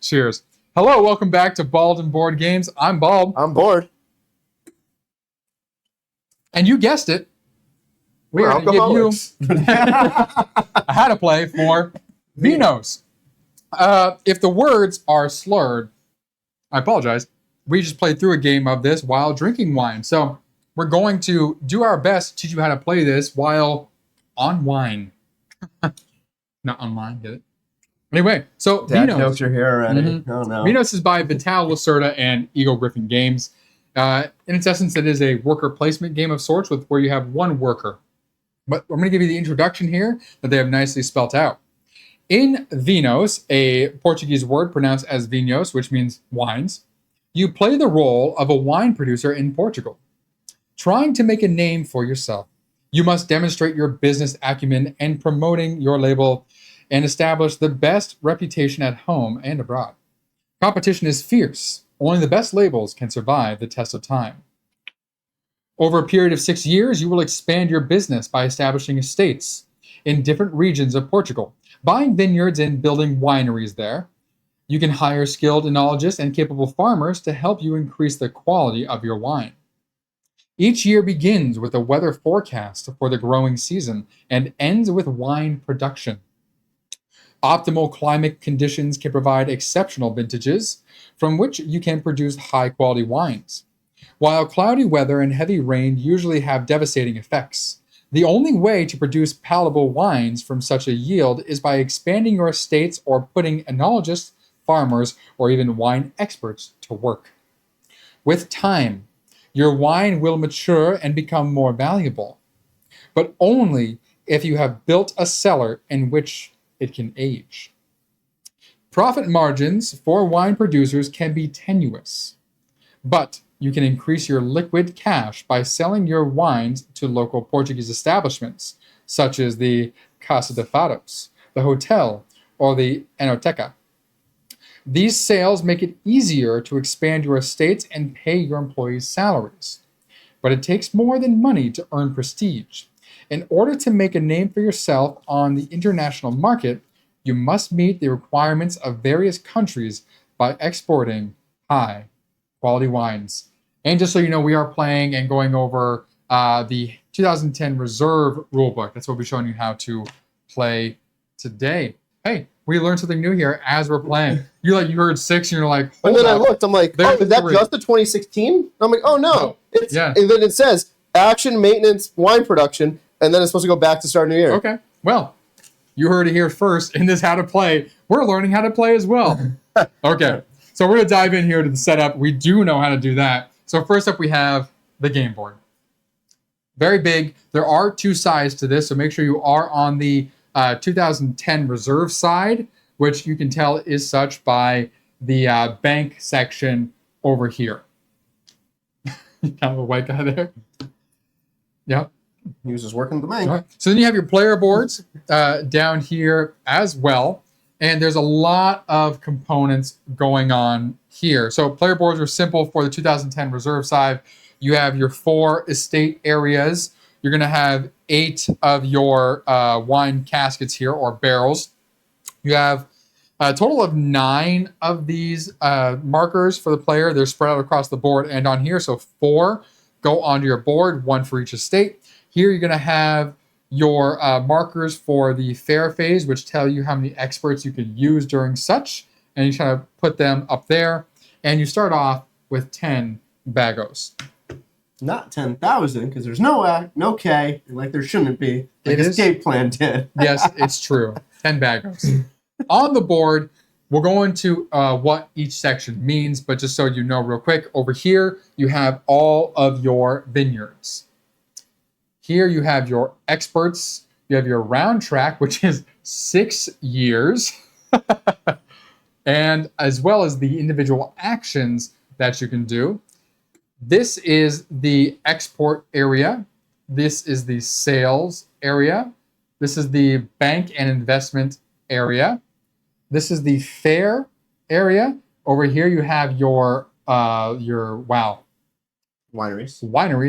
Cheers. Hello, welcome back to Bald and Board Games. I'm Bald. I'm bored. And you guessed it. We're going to give you a how to play for Vinhos. If the words are slurred, I apologize. We just played through a game of this while drinking wine. So we're going to do our best to teach you how to play this while on wine. Not online, get it? Anyway, so Dad Vinhos. jokes are here already. Oh no. Vinhos is by Lacerda and Eagle-Gryphon Games. In its essence, it is a worker placement game of sorts where you have one worker. But I'm going to give you the introduction here that they have nicely spelt out. In Vinhos, a Portuguese word pronounced as vinhos, which means wines, you play the role of a wine producer in Portugal. Trying to make a name for yourself, you must demonstrate your business acumen and promoting your label and establish the best reputation at home and abroad. Competition is fierce. Only the best labels can survive the test of time. Over a period of 6 years, you will expand your business by establishing estates in different regions of Portugal, buying vineyards and building wineries there. You can hire skilled enologists and capable farmers to help you increase the quality of your wine. Each year begins with a weather forecast for the growing season and ends with wine production. Optimal climate conditions can provide exceptional vintages from which you can produce high-quality wines. While cloudy weather and heavy rain usually have devastating effects, the only way to produce palatable wines from such a yield is by expanding your estates or putting enologists, farmers, or even wine experts to work. With time, your wine will mature and become more valuable, but only if you have built a cellar in which it can age. Profit margins for wine producers can be tenuous, but you can increase your liquid cash by selling your wines to local Portuguese establishments, such as the Casa de Fados, the hotel, or the Enoteca. These sales make it easier to expand your estates and pay your employees' salaries. But it takes more than money to earn prestige. In order to make a name for yourself on the international market, you must meet the requirements of various countries by exporting high-quality wines. And just so you know, we are playing and going over the 2010 Reserve Rulebook. That's what we're showing you how to play today. Hey, we learned something new here as we're playing. You heard 6 and you're like, and then I looked, I'm like, There's is that 3. just the 2016? I'm like, oh no. Yeah. And then it says action, maintenance, wine production, and then it's supposed to go back to start new year. Okay. Well, you heard it here first in this how to play. We're learning how to play as well. Okay. So we're going to dive in here to the setup. We do know how to do that. So first up, we have the game board. Very big. There are 2 sides to this, so make sure you are on the 2010 Reserve side, which you can tell is such by the bank section over here. Kind of a white guy there. Yep. He was just working the bank. Right. So then you have your player boards down here as well. And there's a lot of components going on here. So player boards are simple for the 2010 Reserve side. You have your 4 estate areas. You're going to have 8 of your wine caskets here, or barrels. You have a total of 9 of these markers for the player. They're spread out across the board and on here. So 4 go onto your board, 1 for each estate. Here you're going to have your markers for the fair phase, which tell you how many experts you can use during such. And you kind of put them up there. And you start off with 10 bagos. Not 10,000, because there's no K, like there shouldn't be. Like escape plan did. Yes, it's true. 10 bagos. On the board, we'll go into what each section means, but just so you know real quick, over here, you have all of your vineyards. Here you have your experts. You have your round track, which is 6 years, and as well as the individual actions that you can do. This is the export area. This is the sales area. This is the bank and investment area. This is the fair area. Over here you have your wineries.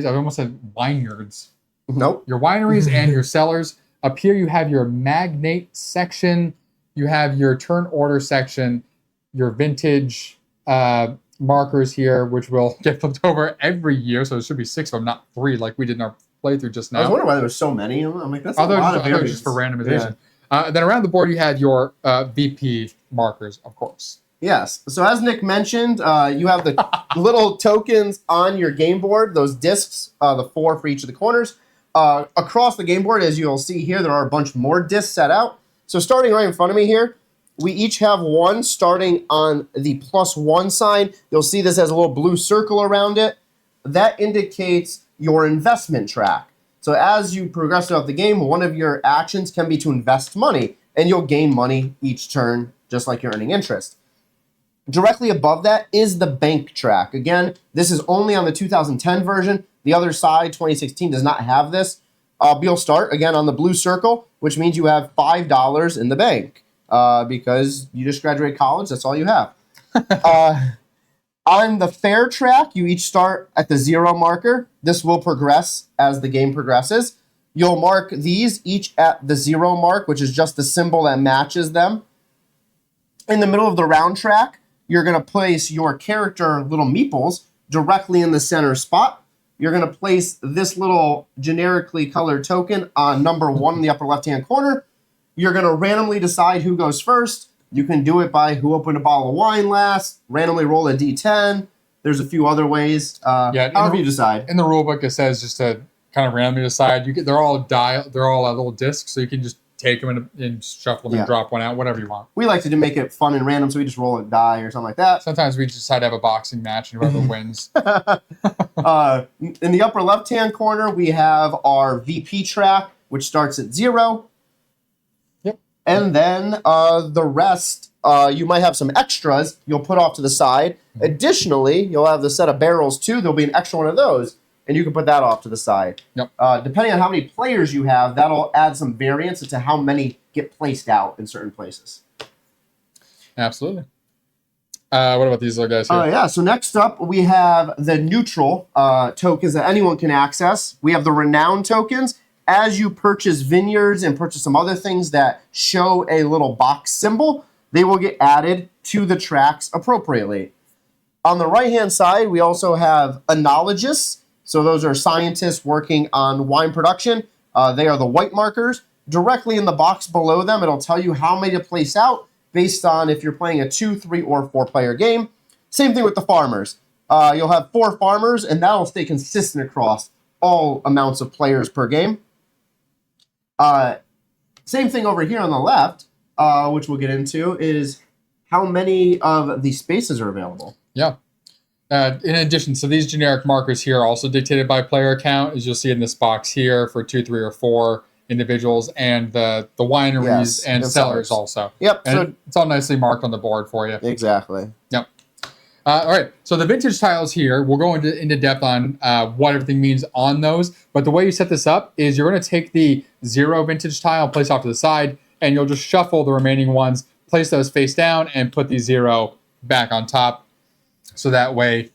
I almost said vineyards. Nope. Your wineries and your cellars. Up here you have your magnate section. You have your turn order section. your vintage markers here, which will get flipped over every year. So there should be 6 of them, not 3 like we did in our playthrough just now. I was wondering why there was so many. I'm like, that's a lot of variants. Just for randomization. Yeah. Then around the board, you had your VP markers, of course. Yes. So as Nick mentioned, you have the little tokens on your game board, those discs, the 4 for each of the corners. Across the game board, as you'll see here, there are a bunch more discs set out. So starting right in front of me here, we each have one starting on the +1 sign. You'll see this has a little blue circle around it. That indicates your investment track. So as you progress throughout the game, one of your actions can be to invest money, and you'll gain money each turn, just like you're earning interest. Directly above that is the bank track. Again, this is only on the 2010 version. The other side, 2016, does not have this. You'll start, again, on the blue circle, which means you have $5 in the bank because you just graduated college. That's all you have. On the fair track, you each start at the 0 marker. This will progress as the game progresses. You'll mark these each at the 0 mark, which is just the symbol that matches them. In the middle of the round track, you're going to place your character little meeples directly in the center spot. You're going to place this little generically colored token on number 1 in the upper left-hand corner. You're going to randomly decide who goes first. You can do it by who opened a bottle of wine last, randomly roll a d10. There's a few other ways. However you decide. In the rule book, it says just to kind of randomly decide. They're all little discs, so you can just take them and shuffle them and drop one out, whatever you want. We like to make it fun and random, so we just roll a die or something like that. Sometimes we just decide to have a boxing match, and whoever wins. In the upper left-hand corner, we have our VP track, which starts at 0. Yep. And then the rest, you might have some extras you'll put off to the side. Additionally, you'll have the set of barrels, too. There'll be an extra one of those, and you can put that off to the side. Yep. Depending on how many players you have, that'll add some variance into how many get placed out in certain places. Absolutely. What about these little guys here? So next up, we have the neutral tokens that anyone can access. We have the renown tokens. As you purchase vineyards and purchase some other things that show a little box symbol, they will get added to the tracks appropriately. On the right-hand side, we also have enologists. So those are scientists working on wine production. They are the white markers. Directly in the box below them, it'll tell you how many to place out based on if you're playing a 2, 3, or 4-player game. Same thing with the farmers. You'll have 4 farmers, and that'll stay consistent across all amounts of players per game. Same thing over here on the left, which we'll get into, is how many of the spaces are available. Yeah. In addition, so these generic markers here are also dictated by player count, as you'll see in this box here for 2, 3, or 4 individuals, and the wineries and cellars also. Yep. And so it's all nicely marked on the board for you. Exactly. Yep. All right. So the vintage tiles here, we'll go into depth on what everything means on those. But the way you set this up is you're going to take the 0 vintage tile, place off to the side, and you'll just shuffle the remaining ones, place those face down, and put the 0 back on top. So that way,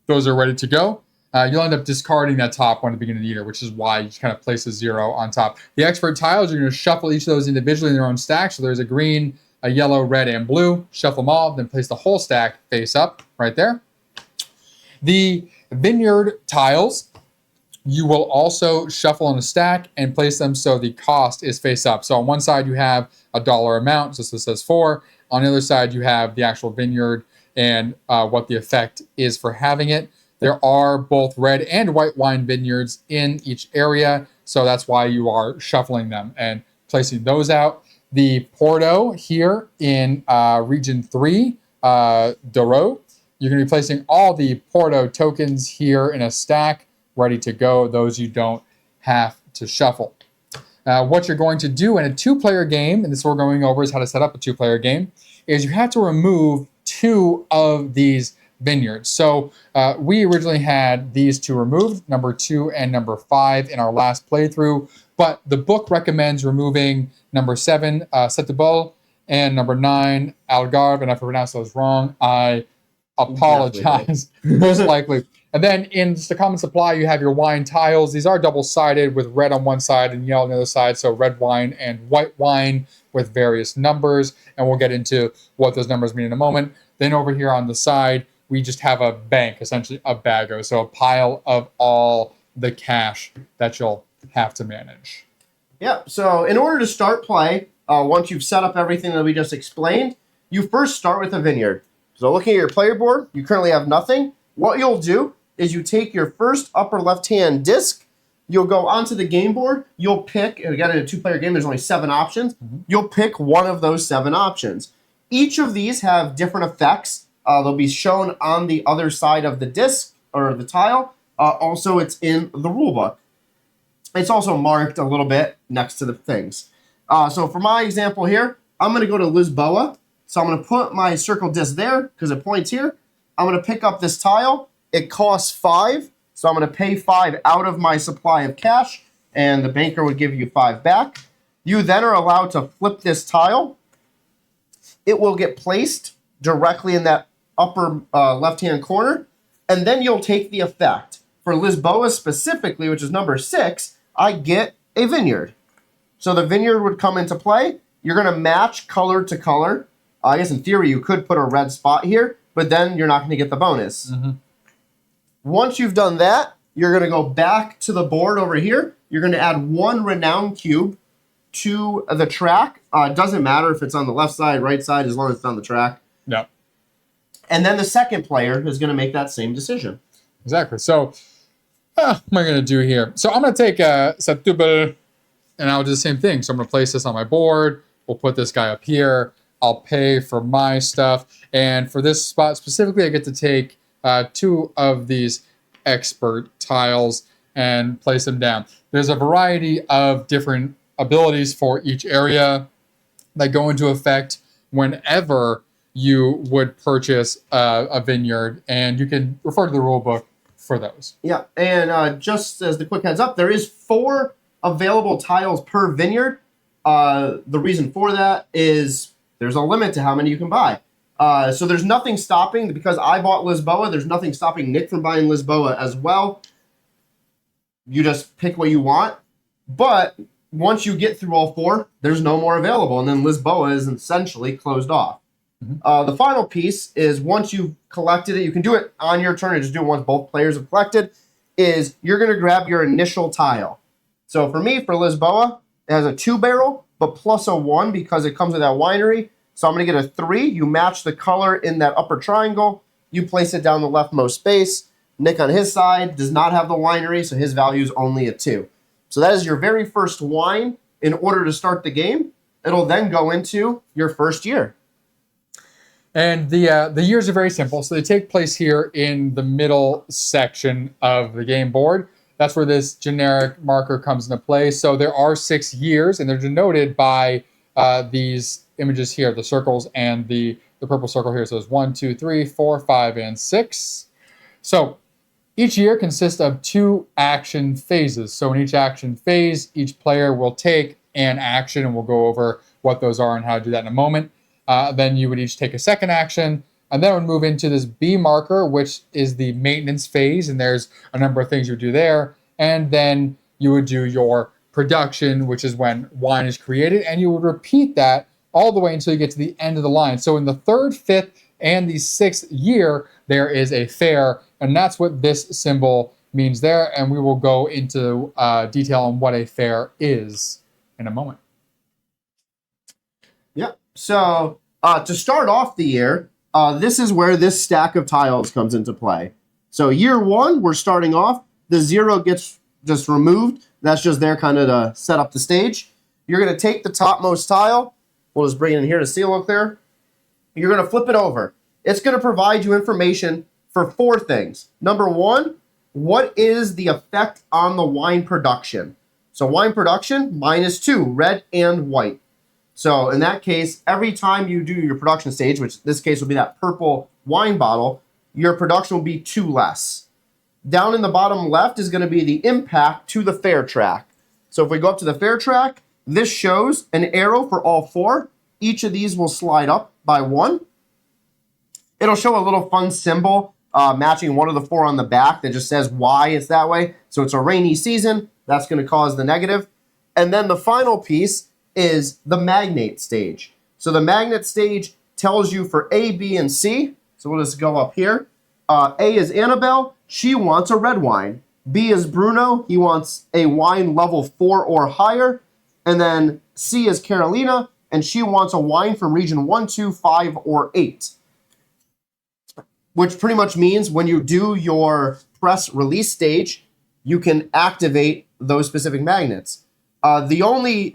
those are ready to go. You'll end up discarding that top one at the beginning of the year, which is why you kind of place a 0 on top. The expert tiles, you're going to shuffle each of those individually in their own stack. So there's a green, a yellow, red, and blue. Shuffle them all, then place the whole stack face up right there. The vineyard tiles, you will also shuffle in a stack and place them so the cost is face up. So on one side, you have a dollar amount, so this says 4. On the other side, you have the actual vineyard and what the effect is for having it. There are both red and white wine vineyards in each area, so that's why you are shuffling them and placing those out. The Porto here in Region 3, Douro, you're going to be placing all the Porto tokens here in a stack, ready to go. Those you don't have to shuffle. What you're going to do in a 2-player game, and this is what we're going over is how to set up a 2-player game, is you have to remove 2 of these vineyards. So we originally had these 2 removed, number 2 and number 5 in our last playthrough, but the book recommends removing number 7, Setúbal, and number 9, Algarve, and if I pronounced those wrong, I apologize, most likely. And then in just a common supply, you have your wine tiles. These are double-sided with red on one side and yellow on the other side, so red wine and white wine. with various numbers, and we'll get into what those numbers mean in a moment. Then over here on the side, we just have a bank, essentially a baggo, so a pile of all the cash that you'll have to manage. Yeah, so in order to start play, once you've set up everything that we just explained, you first start with a vineyard. So looking at your player board, you currently have nothing. What you'll do is you take your first upper left-hand disc, you'll go onto the game board, you'll pick, and again in a two-player game there's only 7 options, you'll pick one of those 7 options. Each of these have different effects. They'll be shown on the other side of the disc, or the tile. Also, it's in the rule book. It's also marked a little bit next to the things. So for my example here, I'm going to go to Lisboa. So I'm going to put my circle disc there because it points here. I'm going to pick up this tile. It costs 5. So I'm going to pay 5 out of my supply of cash, and the banker would give you 5 back. You then are allowed to flip this tile. It will get placed directly in that upper left-hand corner, and then you'll take the effect. For Lisboa specifically, which is number 6, I get a vineyard. So the vineyard would come into play. You're going to match color to color. I guess in theory you could put a red spot here, but then you're not going to get the bonus. Once you've done that, you're going to go back to the board over here. You're going to add 1 renown cube to the track. It doesn't matter if it's on the left side, right side, as long as it's on the track. Yeah. And then the second player is going to make that same decision. Exactly. So what am I going to do here? So I'm going to take a Setubal, and I'll do the same thing. So I'm going to place this on my board. We'll put this guy up here. I'll pay for my stuff. And for this spot specifically, I get to take 2 of these expert tiles and place them down. There's a variety of different abilities for each area that go into effect whenever you would purchase a vineyard, and you can refer to the rule book for those. Yeah, and just as the quick heads up, there is 4 available tiles per vineyard. The reason for that is there's a limit to how many you can buy. So there's nothing stopping, because I bought Lisboa, there's nothing stopping Nick from buying Lisboa as well. You just pick what you want. But once you get through all 4, there's no more available, and then Lisboa is essentially closed off. The final piece is once you've collected it, you can do it on your turn and just do it once both players have collected, is you're going to grab your initial tile. So for me, for Lisboa, it has a 2-barrel, but plus a 1 because it comes with that winery. So I'm going to get a 3. You match the color in that upper triangle. You place it down the leftmost space. Nick on his side does not have the winery, so his value is only a 2. So that is your very first wine in order to start the game. It'll then go into your first year. And the years are very simple. So they take place here in the middle section of the game board. That's where this generic marker comes into play. So there are 6 years, and they're denoted by these images here, the circles and the purple circle here. So it's 1, 2, 3, 4, 5, and 6. So each year consists of 2 action phases. So in each action phase, each player will take an action, and we'll go over what those are and how to do that in a moment. Then you would each take a second action, and then it would move into this B marker, which is the maintenance phase, and there's a number of things you would do there. And then you would do your production, which is when wine is created, and you would repeat that all the way until you get to the end of the line. So in the 3rd, 5th, and the 6th year, there is a fair, and that's what this symbol means there, and we will go into detail on what a fair is in a moment. Yep. So to start off the year, this is where this stack of tiles comes into play. So year 1, we're starting off. The 0 gets just removed. That's just there kind of to set up the stage. You're going to take the topmost tile. We'll just bring it in here to see a little clearer. You're going to flip it over. It's going to provide you information for 4 things. Number 1, what is the effect on the wine production? So wine production, -2, red and white. So in that case, every time you do your production stage, which in this case will be that purple wine bottle, your production will be 2 less. Down in the bottom left is going to be the impact to the fair track. So if we go up to the fair track, this shows an arrow for all 4. Each of these will slide up by 1. It'll show a little fun symbol matching one of the 4 on the back that just says why it's that way. So it's a rainy season. That's going to cause the negative. And then the final piece is the magnate stage. So the magnate stage tells you for A, B, and C. So we'll just go up here. A is Annabelle. She wants a red wine. B is Bruno. He wants a wine level 4 or higher. And then C is Carolina, and she wants a wine from region 1, 2, 5, or 8. Which pretty much means when you do your press release stage, you can activate those specific magnets. The only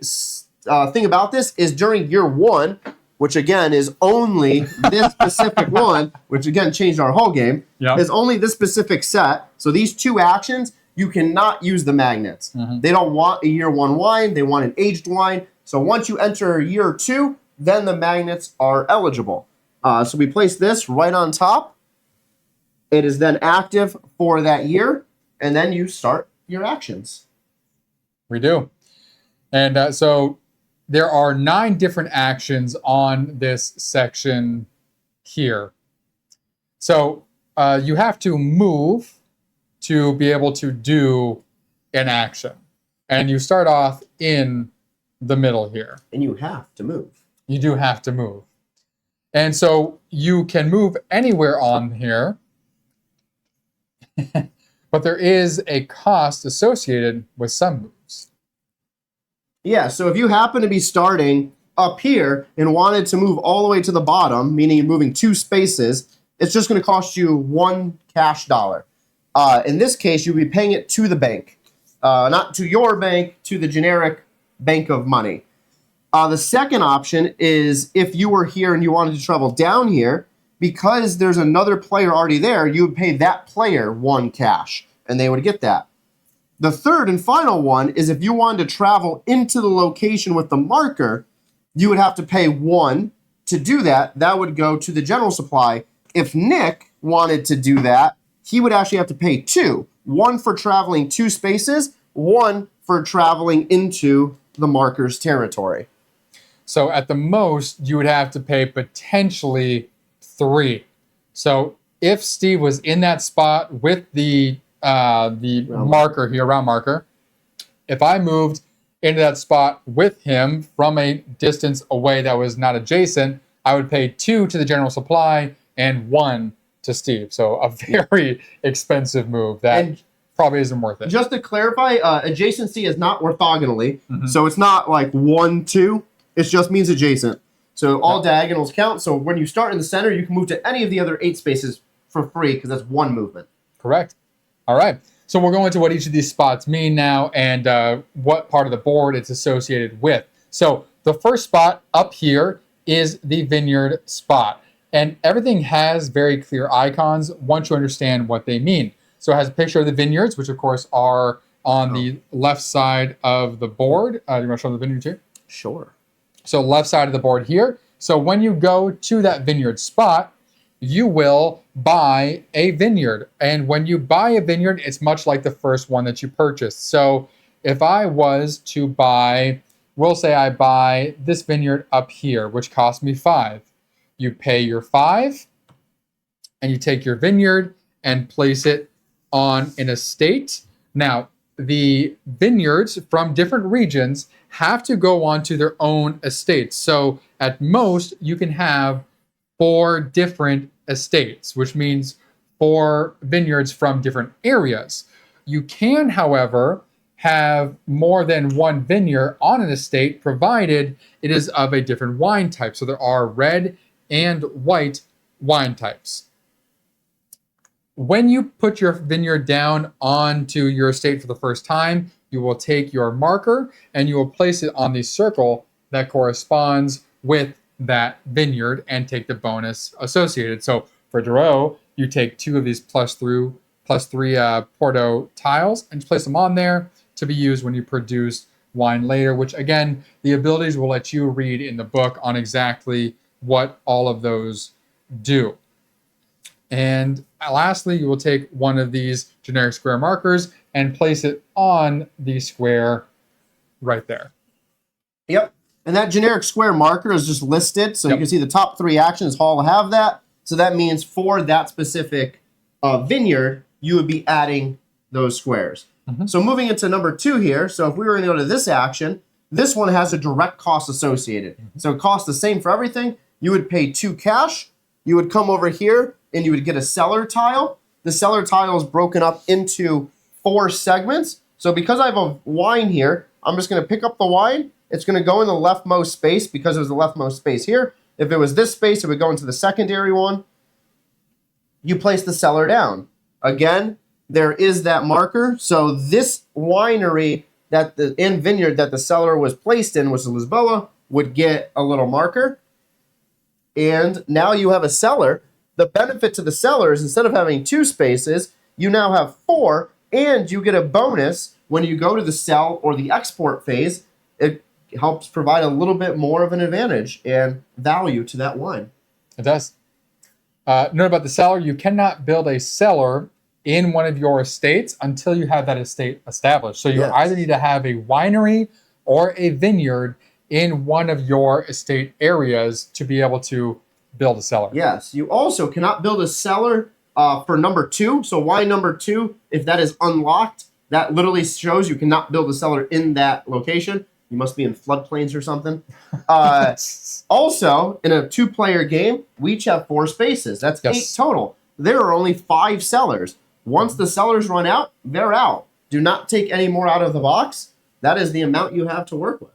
thing about this is during year 1, which again is only this specific one, which again changed our whole game, is only this specific set. So these 2 actions, you cannot use the magnets. They don't want a year 1 wine, they want an aged wine. So once you enter year 2, then the magnets are eligible. So we place this right on top. It is then active for that year, and then you start your actions. We do. And so there are 9 different actions on this section here. So you have to move to be able to do an action. And you start off in the middle here. And you have to move. You do have to move. And so you can move anywhere on here, but there is a cost associated with some moves. Yeah, so if you happen to be starting up here and wanted to move all the way to the bottom, meaning you're moving 2 spaces, it's just going to cost you 1 cash dollar. In this case, you'll be paying it to the bank. Not to your bank, to the generic bank of money. The second option is if you were here and you wanted to travel down here, because there's another player already there, you would pay that player 1 cash, and they would get that. The third and final one is if you wanted to travel into the location with the marker, you would have to pay 1 to do that. That would go to the general supply. If Nick wanted to do that, he would actually have to pay 2. 1 for traveling 2 spaces, 1 for traveling into the marker's territory. So at the most, you would have to pay potentially 3. So if Steve was in that spot with the marker here, round marker, if I moved into that spot with him from a distance away that was not adjacent, I would pay 2 to the general supply and 1 to Steve. So a very expensive move that probably isn't worth it. Just to clarify, adjacency is not orthogonally. So it's not like 1, 2. It just means adjacent. So all diagonals count. So when you start in the center, you can move to any of the other 8 spaces for free because that's 1 movement. Correct. All right. So we're going to what each of these spots mean now and what part of the board it's associated with. So the first spot up here is the Vineyard spot. And everything has very clear icons once you understand what they mean. So it has a picture of the vineyards, which of course are on the left side of the board. Do you want to show them the vineyard too? Sure. So left side of the board here. So when you go to that vineyard spot, you will buy a vineyard. And when you buy a vineyard, it's much like the first one that you purchased. So if I was to buy, we'll say I buy this vineyard up here, which cost me 5. You pay your 5, and you take your vineyard and place it on an estate. Now, the vineyards from different regions have to go onto their own estates. So at most, you can have 4 different estates, which means 4 vineyards from different areas. You can, however, have more than 1 vineyard on an estate, provided it is of a different wine type. So there are red and white wine types. When you put your vineyard down onto your estate for the first time, you will take your marker and you will place it on the circle that corresponds with that vineyard and take the bonus associated. So for Duro, you take 2 of these +3 Porto tiles and just place them on there to be used when you produce wine later, which again, the abilities will let you read in the book on exactly what all of those do. And lastly, you will take one of these generic square markers and place it on the square right there. Yep. And that generic square marker is just listed. So you can see the top 3 actions all have that. So that means for that specific vineyard, you would be adding those squares. So moving into number 2 here. So if we were going to go to this action, This one has a direct cost associated. So it costs the same for everything. You would pay 2 cash. You would come over here and you would get a cellar tile. The cellar tile is broken up into 4 segments. So because I have a wine here, I'm just going to pick up the wine. It's going to go in the leftmost space because it was the leftmost space here. If it was this space, it would go into the secondary one. You place the cellar down. Again, there is that marker. So this winery in Vineyard that the cellar was placed in, which is Lisboa, would get a little marker. And now you have a cellar. The benefit to the cellar is instead of having 2 spaces, you now have 4, and you get a bonus when you go to the sell or the export phase. It helps provide a little bit more of an advantage and value to that wine. It does. Note about the cellar, you cannot build a cellar in one of your estates until you have that estate established. So you either need to have a winery or a vineyard in one of your estate areas to be able to build a cellar. Yes. You also cannot build a cellar for number 2. So wine number 2, if that is unlocked, that literally shows you cannot build a cellar in that location. You must be in floodplains or something. Also, in a 2-player game, we each have 4 spaces. That's 8 total. There are only 5 cellars. Once the cellars run out, they're out. Do not take any more out of the box. That is the amount you have to work with.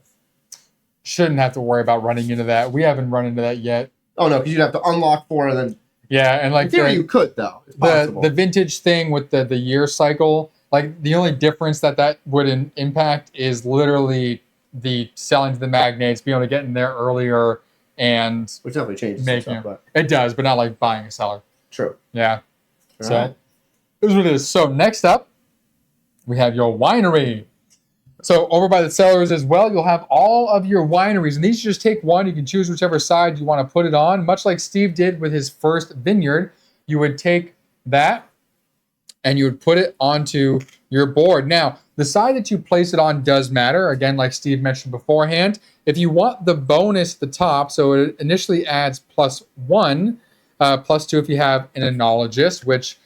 Shouldn't have to worry about running into that. We haven't run into that yet. Oh, no, because you'd have to unlock 4 and then... Yeah, and like... In theory, you could, though. It's possible. The vintage thing with the year cycle, like the only difference that would impact is literally the selling to the magnates, being able to get in there earlier and... Which definitely changes stuff, but... It does, but not like buying a cellar. True. Yeah. So, this is what it is. So, next up, we have your winery. So, over by the cellars as well, you'll have all of your wineries. And these, you just take one. You can choose whichever side you want to put it on. Much like Steve did with his first vineyard, you would take that and you would put it onto your board. Now, the side that you place it on does matter. Again, like Steve mentioned beforehand, if you want the bonus at the top, so it initially adds +1, +2 if you have an enologist, which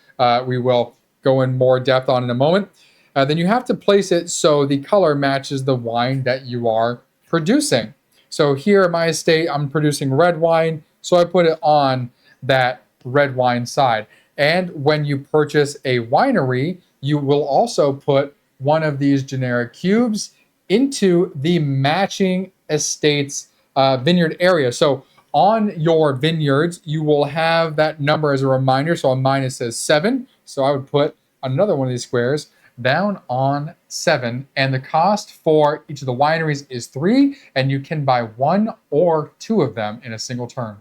we will go in more depth on in a moment. Then you have to place it so the color matches the wine that you are producing. So here at my estate, I'm producing red wine, so I put it on that red wine side. And when you purchase a winery, you will also put one of these generic cubes into the matching estate's vineyard area. So on your vineyards, you will have that number as a reminder. So on mine it says 7. So I would put another one of these squares down on 7. And the cost for each of the wineries is 3. And you can buy 1 or 2 of them in a single turn.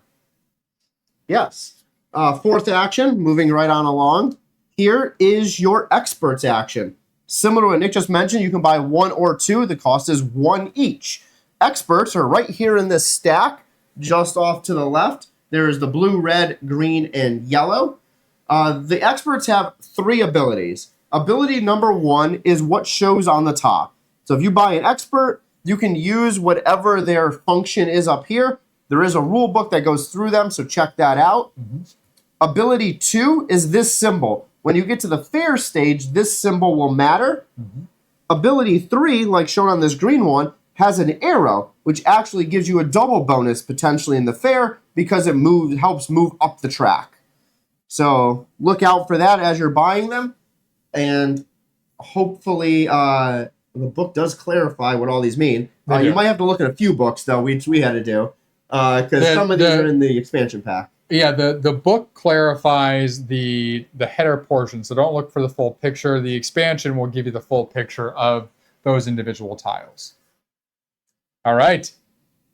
Yes. 4th action, moving right on along. Here is your experts action. Similar to what Nick just mentioned, you can buy 1 or 2. The cost is 1 each. Experts are right here in this stack, just off to the left. There is the blue, red, green, and yellow. The experts have 3 abilities. Ability number 1 is what shows on the top. So if you buy an expert, you can use whatever their function is up here. There is a rule book that goes through them, so check that out. Ability 2 is this symbol. When you get to the fair stage, this symbol will matter. Ability 3, like shown on this green one, has an arrow, which actually gives you a double bonus potentially in the fair because it helps move up the track. So look out for that as you're buying them. And hopefully the book does clarify what all these mean. You might have to look at a few books, though, which we had to do. Because some of these are in the expansion pack. Yeah, the book clarifies the header portion, so don't look for the full picture. The expansion will give you the full picture of those individual tiles. All right.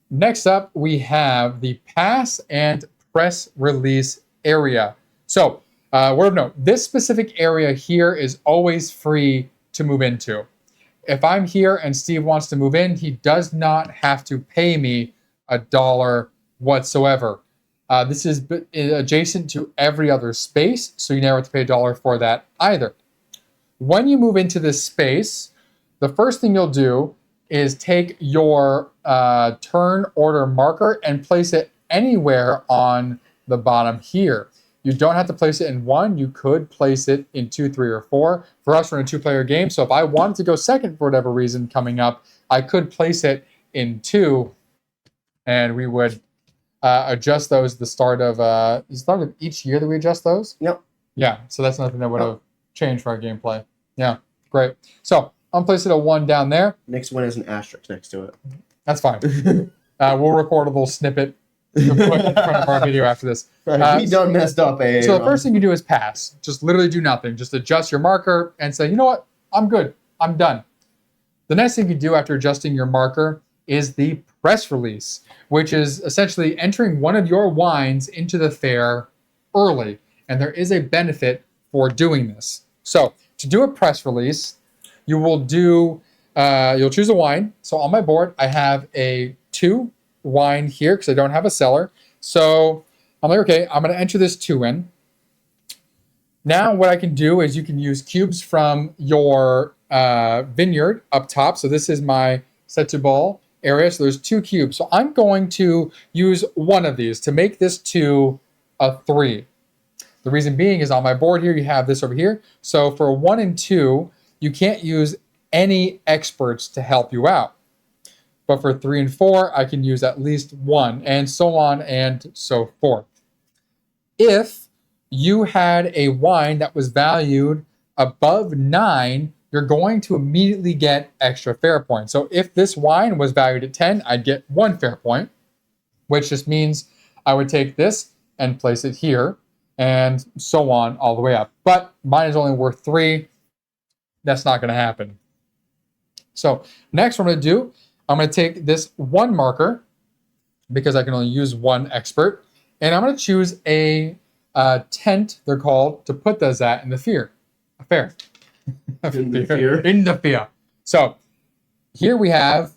Next up, we have the pass and press release area. So, word of note, this specific area here is always free to move into. If I'm here and Steve wants to move in, he does not have to pay me $1 whatsoever. This is adjacent to every other space, so you never have to pay $1 for that either. When you move into this space, the first thing you'll do is take your turn order marker and place it anywhere on the bottom here. You don't have to place it in 1. You could place it in 2, 3, or 4. For us, we're in a 2-player game, so if I wanted to go second for whatever reason coming up, I could place it in 2, and we would adjust those at the start of each year that we adjust those. Yep. Yeah, so that's nothing that would have changed for our gameplay. Yeah, great. So I'm placing a 1 down there. Next one is an asterisk next to it. That's fine. We'll record a little snippet to put in front of our video after this. We done messed up. So the first thing you do is pass. Just literally do nothing. Just adjust your marker and say, you know what? I'm good. I'm done. The next thing you do after adjusting your marker is the press release, which is essentially entering one of your wines into the fair early. And there is a benefit for doing this. So to do a press release, you will do, you'll choose a wine. So on my board, I have a 2 wine here because I don't have a cellar. So I'm like, okay, I'm going to enter this 2 in. Now what I can do is you can use cubes from your vineyard up top. So this is my set to ball area. So there's 2 cubes. So I'm going to use one of these to make this 2 a 3. The reason being is on my board here, you have this over here. So for 1 and 2, you can't use any experts to help you out. But for 3 and 4, I can use at least 1, and so on and so forth. If you had a wine that was valued above 9, you're going to immediately get extra fair points. So if this wine was valued at 10, I'd get 1 fair point, which just means I would take this and place it here, and so on all the way up. But mine is only worth 3. That's not going to happen. So next what I'm going to do, I'm going to take this 1 marker, because I can only use 1 expert, and I'm going to choose a tent, they're called, to put those at in the fair. In the fair. So here we have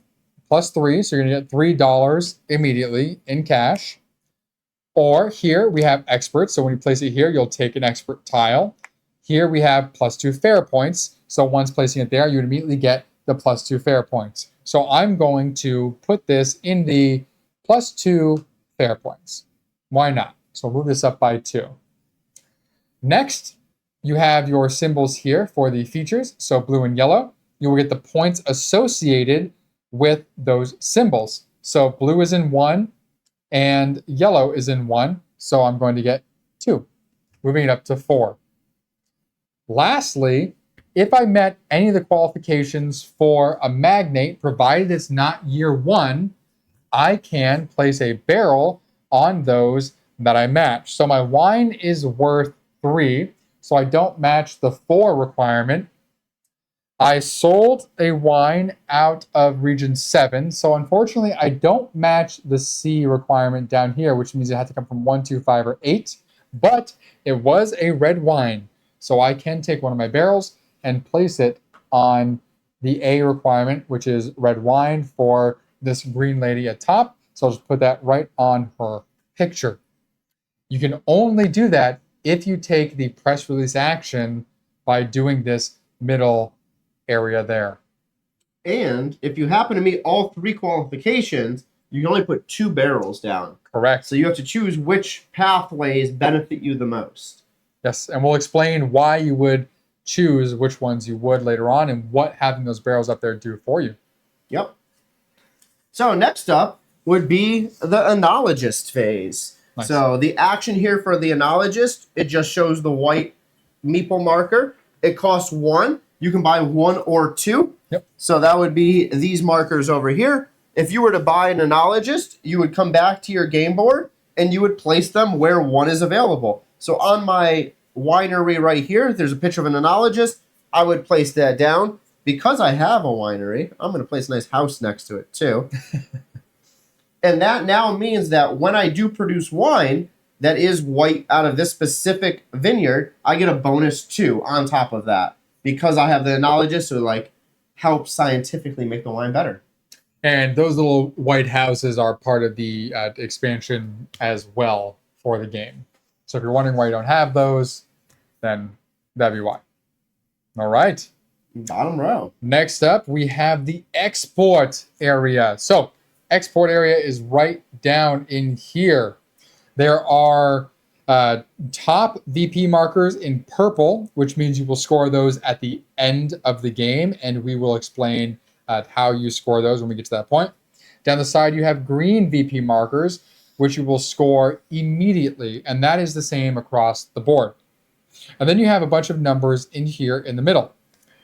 +3, so you're going to get $3 immediately in cash. Or here we have experts, so when you place it here, you'll take an expert tile. Here we have +2 fair points, so once placing it there, you would immediately get the +2 fair points. So I'm going to put this in the +2 fair points. Why not? So move this up by 2. Next, you have your symbols here for the features, so blue and yellow. You will get the points associated with those symbols. So blue is in 1, and yellow is in 1, so I'm going to get 2, moving it up to 4. Lastly, if I met any of the qualifications for a magnate, provided it's not year 1, I can place a barrel on those that I match. So my wine is worth 3, so I don't match the 4 requirement. I sold a wine out of region 7, so unfortunately I don't match the C requirement down here, which means it had to come from 1, 2, 5, or 8, but it was a red wine, so I can take one of my barrels and place it on the A requirement, which is red wine for this green lady at top, so I'll just put that right on her picture. You can only do that if you take the press release action by doing this middle area there. And if you happen to meet all 3 qualifications, you can only put 2 barrels down. Correct. So you have to choose which pathways benefit you the most. Yes, and we'll explain why you would choose which ones you would later on and what having those barrels up there do for you. Yep. So next up would be the enologist phase. Nice. So the action here for the enologist, it just shows the white meeple marker. It costs 1. You can buy 1 or 2. Yep. So that would be these markers over here. If you were to buy an enologist, you would come back to your game board and you would place them where 1 is available. So on my winery right here, there's a picture of an enologist. I would place that down. Because I have a winery, I'm going to place a nice house next to it too. And that now means that when I do produce wine that is white out of this specific vineyard, I get a bonus 2 on top of that. Because I have the enologist who help scientifically make the wine better. And those little white houses are part of the expansion as well for the game. So if you're wondering why you don't have those, then that'd be why. All right. Bottom row. Next up, we have the export area. So export area is right down in here. There are top VP markers in purple, which means you will score those at the end of the game, and we will explain how you score those when we get to that point. Down the side, you have green VP markers, which you will score immediately, and that is the same across the board. And then you have a bunch of numbers in here in the middle.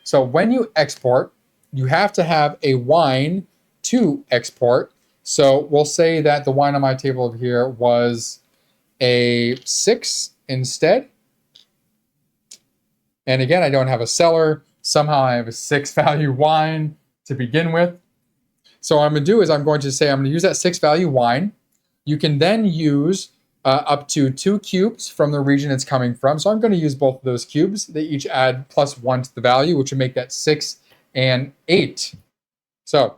So when you export, you have to have a wine to export. So we'll say that the wine on my table over here was a 6 instead. And again, I don't have a cellar. Somehow I have a 6 value wine to begin with. So what I'm going to do is I'm going to say I'm going to use that 6 value wine. You can then use up to 2 cubes from the region it's coming from. So I'm going to use both of those cubes. They each add +1 to the value, which would make that 6 and 8. So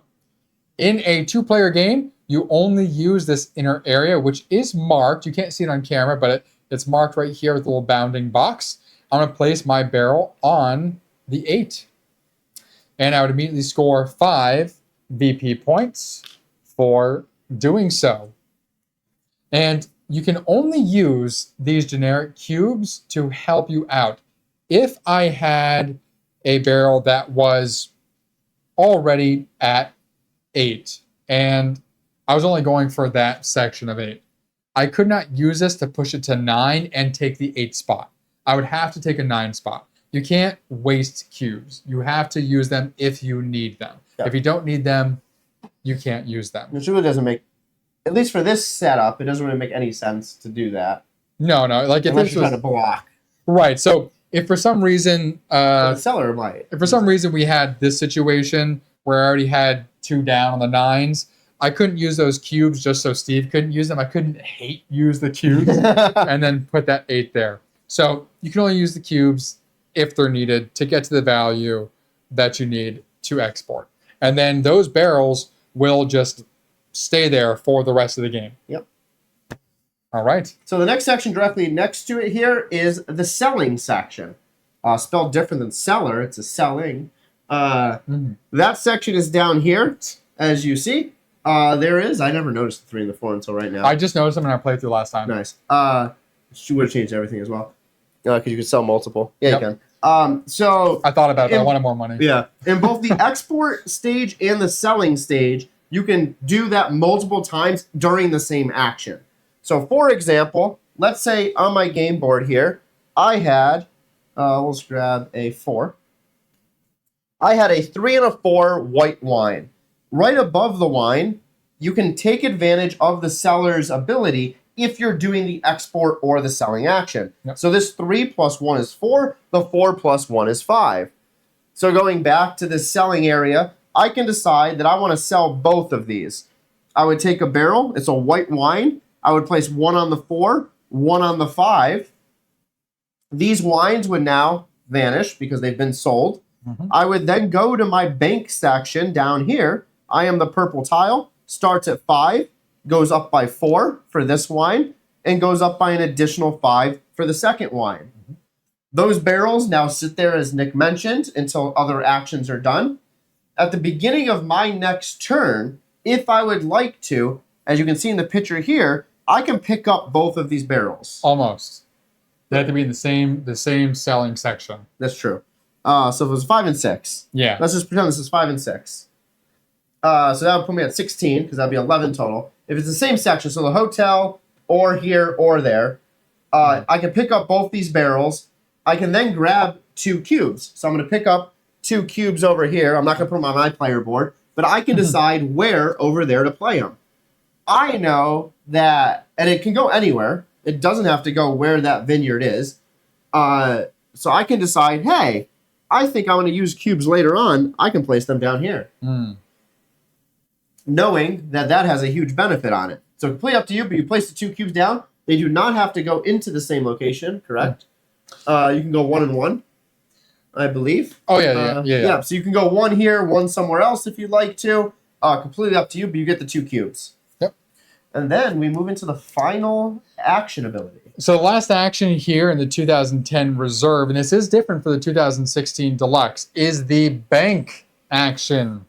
in a 2-player game, you only use this inner area, which is marked. You can't see it on camera, but it's marked right here with a little bounding box. I'm going to place my barrel on the 8. And I would immediately score 5 VP points for doing so. And you can only use these generic cubes to help you out. If I had a barrel that was already at 8 and I was only going for that section of 8, I could not use this to push it to 9 and take the 8 spot. I would have to take a 9 spot. You can't waste cubes. You have to use them if you need them. Yeah. If you don't need them, you can't use them. Which really doesn't make, at least for this setup, it doesn't really make any sense to do that. No. Like if unless this you're was trying to block. right. So if for some reason, The seller might. if for some reason we had this situation where I already had 2 down on the 9s, I couldn't use those cubes just so Steve couldn't use them. I couldn't use the cubes and then put that 8 there. So you can only use the cubes if they're needed to get to the value that you need to export. And then those barrels will just stay there for the rest of the game. Yep. All right. So the next section directly next to it here is the selling section. Spelled different than seller, it's a selling. That section is down here, as you see. There is. I never noticed the 3 and the 4 until right now. I just noticed them when I played through last time. Nice. She would have changed everything as well. Because you could sell multiple. Yeah, Yep. you can. So I thought about it, but I wanted more money. yeah, in both the export stage and the selling stage, you can do that multiple times during the same action. So for example, let's say on my game board here, I had, let's grab a 4. I had a 3 and a 4 white wine. Right above the wine, you can take advantage of the seller's ability if you're doing the export or the selling action. Yep. So this 3 plus 1 is 4, the 4 plus 1 is 5. So going back to the selling area, I can decide that I want to sell both of these. I would take a barrel, it's a white wine, I would place 1 on the 4, 1 on the 5. These wines would now vanish because they've been sold. I would then go to my bank section down here. I am the purple tile, starts at 5, goes up by 4 for this wine, and goes up by an additional 5 for the second wine. Those barrels now sit there, as Nick mentioned, until other actions are done. At the beginning of my next turn, if I would like to, as you can see in the picture here, I can pick up both of these barrels. Almost. They have to be in the same selling section. That's true. So if it was 5 and 6. Yeah. Let's just pretend this is 5 and 6. So that would put me at 16, because that'd be 11 total. If it's the same section, so the hotel, or here, or there, I can pick up both these barrels. I can then grab 2 cubes. So I'm going to pick up 2 cubes over here. I'm not going to put them on my player board, but I can decide where over there to play them. I know that, and it can go anywhere. It doesn't have to go where that vineyard is. So I can decide, hey, I think I want to use cubes later on. I can place them down here. Knowing that that has a huge benefit on it. So completely up to you, but you place the 2 cubes down. They do not have to go into the same location, correct? You can go 1 and 1, I believe. Oh, yeah. So you can go 1 here, 1 somewhere else if you'd like to. Completely up to you, but you get the 2 cubes. Yep. And then we move into the final action ability. So the last action here in the 2010 Reserve, and this is different for the 2016 Deluxe, is the bank action.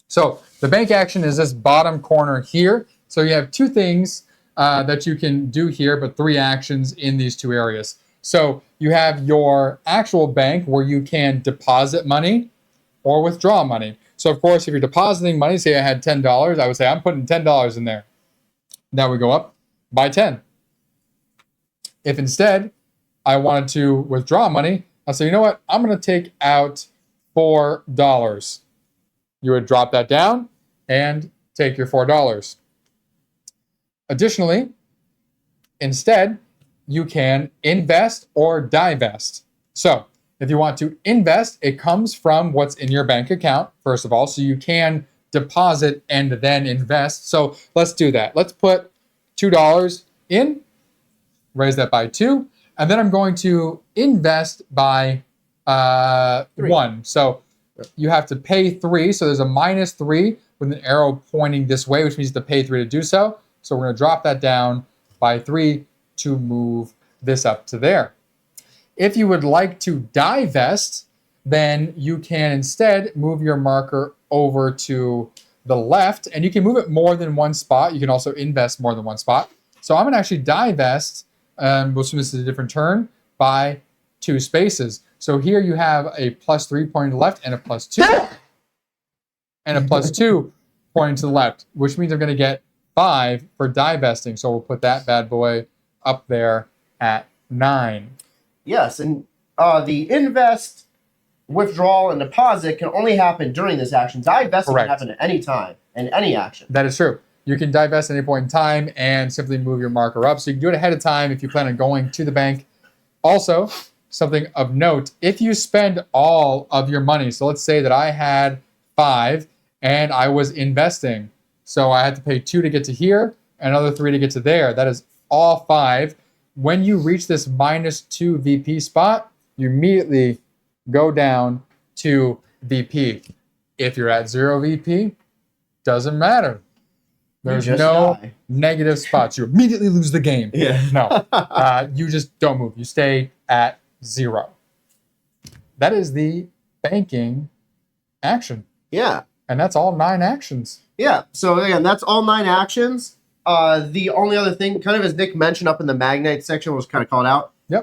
So the bank action is this bottom corner here. So you have 2 things that you can do here, but 3 actions in these 2 areas. So you have your actual bank where you can deposit money or withdraw money. So, of course, if you're depositing money, say I had $10, I would say I'm putting $10 in there. That would go up by 10. If instead I wanted to withdraw money, I'll say, you know what? I'm going to take out $4. You would drop that down and take your $4. Additionally, instead, you can invest or divest. So if you want to invest, it comes from what's in your bank account, first of all, so you can deposit and then invest. So let's do that. Let's put $2 in, raise that by 2, and then I'm going to invest by 1. So you have to pay 3, so there's a -3 with an arrow pointing this way, which means you have to pay 3 to do so. So we're going to drop that down by 3 to move this up to there. If you would like to divest, then you can instead move your marker over to the left, and you can move it more than one spot. You can also invest more than one spot. So I'm going to actually divest, we'll assume this is a different turn, by 2 spaces. So here you have a +3 pointing to the left and a +2 and a +2 pointing to the left, which means I'm going to get 5 for divesting. So we'll put that bad boy up there at 9. Yes, and the invest, withdrawal, and deposit can only happen during this action. Divesting can happen at any time and any action. That is true. You can divest at any point in time and simply move your marker up. So you can do it ahead of time if you plan on going to the bank. Also, something of note, if you spend all of your money, so let's say that I had 5 and I was investing. So I had to pay 2 to get to here, and another 3 to get to there. That is all 5. When you reach this -2 VP spot, you immediately go down to VP. If you're at 0 VP, doesn't matter. There's no negative spots. You immediately lose the game. Yeah. No, you just don't move. You stay at 0. That is the banking action. Yeah. And that's all 9 actions. Yeah. So again, that's all 9 actions. The only other thing, kind of as Nick mentioned up in the Magnite section, was kind of called out. Yep.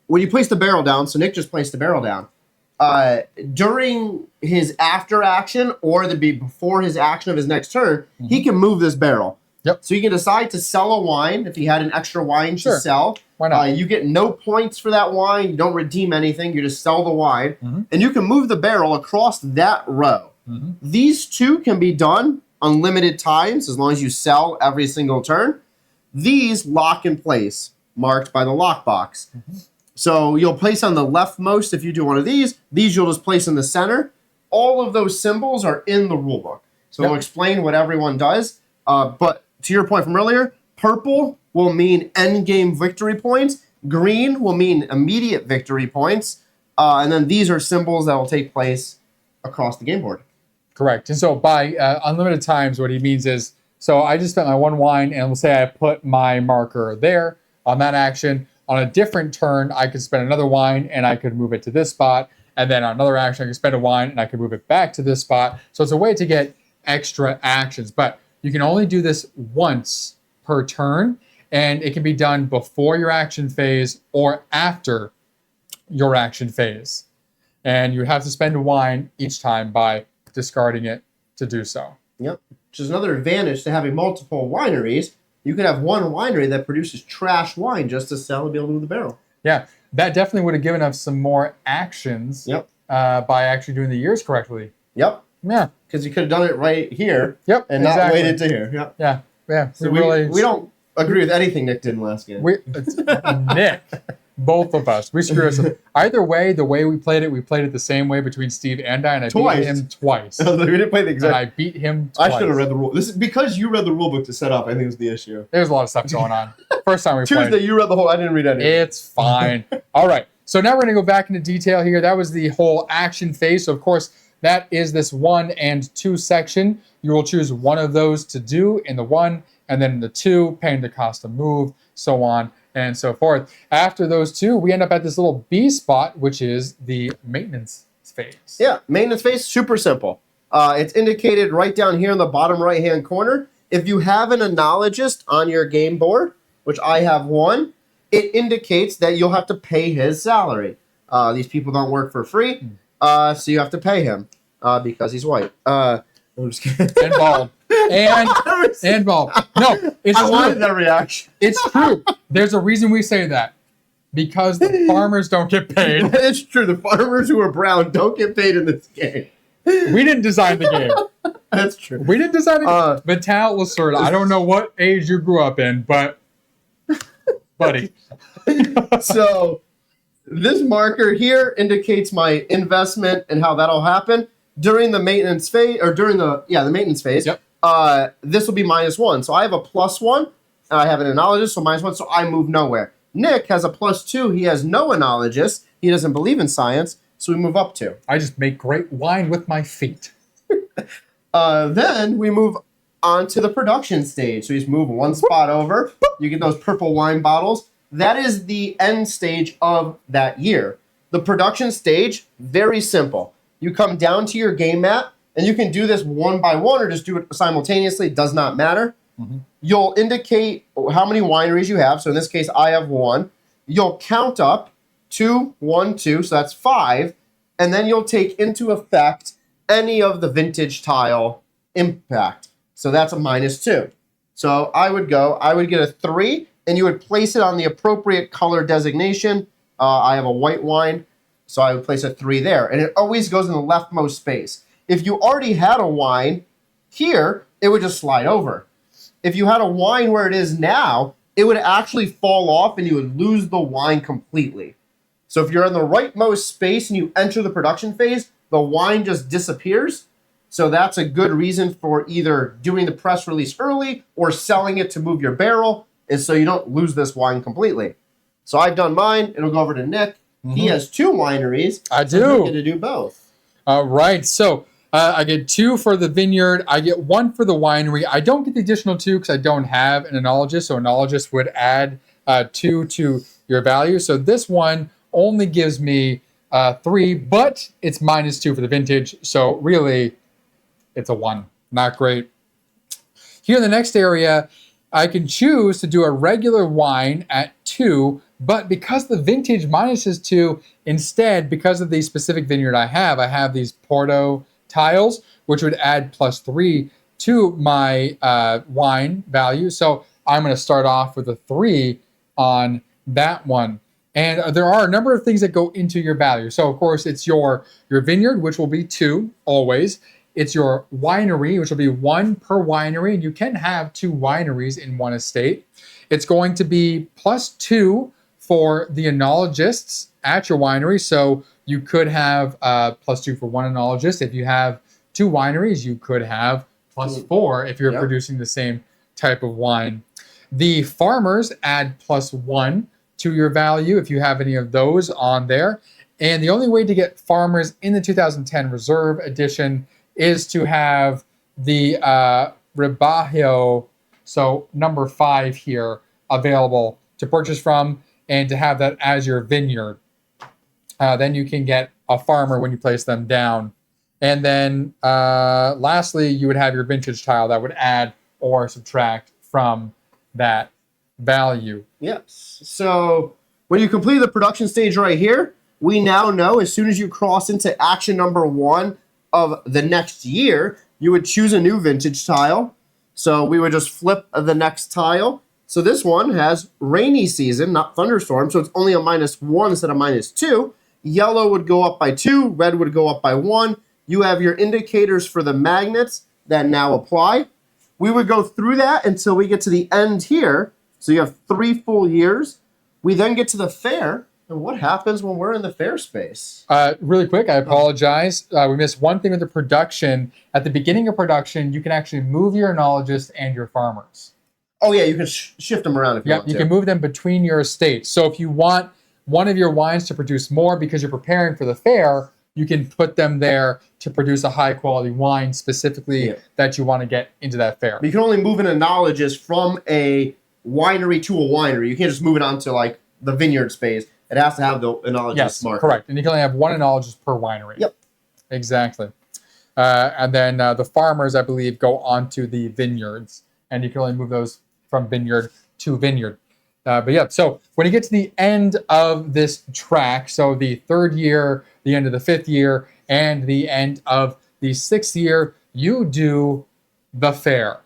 When you place the barrel down, so Nick just placed the barrel down. During his after action or before his action of his next turn, he can move this barrel. Yep. So you can decide to sell a wine if he had an extra wine to sell. Why not? You get no points for that wine. You don't redeem anything. You just sell the wine. And you can move the barrel across that row. These 2 can be done unlimited times as long as you sell every single turn. These lock in place, marked by the lockbox. So you'll place on the leftmost if you do one of these. These you'll just place in the center. All of those symbols are in the rulebook. So we'll explain what everyone does. But to your point from earlier, purple will mean end game victory points. Green will mean immediate victory points. And then these are symbols that will take place across the game board. Correct. And so by unlimited times, what he means is, so I just spent my 1 wine, and we'll say I put my marker there on that action. On a different turn, I could spend another wine, and I could move it to this spot. And then on another action, I could spend a wine, and I could move it back to this spot. So it's a way to get extra actions. But you can only do this once per turn, and it can be done before your action phase or after your action phase. And you have to spend a wine each time by discarding it to do so. Yep. Which is another advantage to having multiple wineries. You could have one winery that produces trash wine just to sell and be able to move the barrel. Yeah, that definitely would have given us some more actions by actually doing the years correctly. Yep. Yeah. Because you could have done it right here and not waited to here. Yep. Yeah. Yeah. So we don't agree with anything Nick did in last game. Nick. Both of us. We screw us up. Either way, the way we played it the same way between Steve and I, and I beat him twice. We didn't play the exact. And I beat him twice. I should have read the rule. This is because you read the rule book to set up, I think is the issue. There's a lot of stuff going on. First time we played. Tuesday, you read the whole, I didn't read anything. It's fine. All right. So now we're going to go back into detail here. That was the whole action phase. So, of course, that is this 1 and 2 section. You will choose one of those to do in the 1, and then in the 2, paying the cost to move, so on and so forth. After those 2, we end up at this little B spot, which is the maintenance phase. Yeah, maintenance phase, super simple. It's indicated right down here in the bottom right-hand corner. If you have an analogist on your game board, which I have one, it indicates that you'll have to pay his salary. These people don't work for free, so you have to pay him. because he's white. I'm just kidding. And bald. And bald. No, it's I wanted true. that reaction. It's true. There's a reason we say that. Because the farmers don't get paid. It's true. The farmers who are brown don't get paid in this game. We didn't design the game. That's true. We didn't design the game. Vital Lacerda. I don't know what age you grew up in, but buddy. So this marker here indicates my investment and how that'll happen during the maintenance phase, or during the maintenance phase. Yep. This will be -1. So I have a +1, and I have an enologist, so -1. So I move nowhere. Nick has a +2. He has no enologist. He doesn't believe in science, so we move up 2. I just make great wine with my feet. Then we move on to the production stage. So you just move one spot over. You get those purple wine bottles. That is the end stage of that year. The production stage, very simple. You come down to your game mat, and you can do this one by one or just do it simultaneously. It does not matter. Mm-hmm. You'll indicate how many wineries you have. So in this case, I have 1. You'll count up 2, 1, 2. So that's 5. And then you'll take into effect any of the vintage tile impact. So that's a -2. So I would get a 3, and you would place it on the appropriate color designation. I have a white wine, so I would place a 3 there. And it always goes in the leftmost space. If you already had a wine here, it would just slide over. If you had a wine where it is now, it would actually fall off and you would lose the wine completely. So if you're in the rightmost space and you enter the production phase, the wine just disappears. So that's a good reason for either doing the press release early or selling it to move your barrel, is so you don't lose this wine completely. So I've done mine. It'll go over to Nick. Mm-hmm. He has 2 wineries. I do. So you get to do both. Right. So I get 2 for the vineyard. I get 1 for the winery. I don't get the additional 2 because I don't have an enologist. So enologist would add 2 to your value. So this one only gives me 3, but it's -2 for the vintage. So really, it's a 1. Not great. Here in the next area, I can choose to do a regular wine at 2, but because the vintage minuses 2, instead, because of the specific vineyard I have these Porto tiles, which would add +3 to my wine value. So I'm going to start off with a 3 on that one. And there are a number of things that go into your value. So of course it's your vineyard, which will be 2 always. It's your winery, which will be 1 per winery, and you can have 2 wineries in one estate. It's going to be +2 for the enologists at your winery. So you could have +2 for 1 enologist. If you have 2 wineries, you could have +4 if you're producing the same type of wine. The farmers add +1 to your value if you have any of those on there. And the only way to get farmers in the 2010 Reserve Edition is to have the Rebajo, so number 5 here, available to purchase from, and to have that as your vineyard. Then you can get a farmer when you place them down. And then lastly, you would have your vintage tile that would add or subtract from that value. Yes. So when you complete the production stage right here, we now know as soon as you cross into action number 1 of the next year, you would choose a new vintage tile. So we would just flip the next tile. So this one has rainy season, not thunderstorm. So it's only a -1 instead of -2. Yellow would go up by 2. Red would go up by 1. You have your indicators for the magnets that now apply. We would go through that until we get to the end here. So you have 3 full years. We then get to the fair. And what happens when we're in the fair space? Really quick, I apologize. We missed one thing with the production. At the beginning of production, you can actually move your enologists and your farmers. Oh, yeah, you can shift them around if you want to. You can move them between your estates. So if you want one of your wines to produce more because you're preparing for the fair, you can put them there to produce a high-quality wine specifically that you want to get into that fair. But you can only move an enologist from a winery to a winery. You can't just move it onto, like, the vineyard space. It has to have the enologist mark. Correct. And you can only have 1 enologist per winery. Yep. Exactly. And then the farmers, I believe, go on to the vineyards. And you can only move those from vineyard to vineyard. But yeah, so when you get to the end of this track, so the 3rd year, the end of the 5th year, and the end of the 6th year, you do the fair.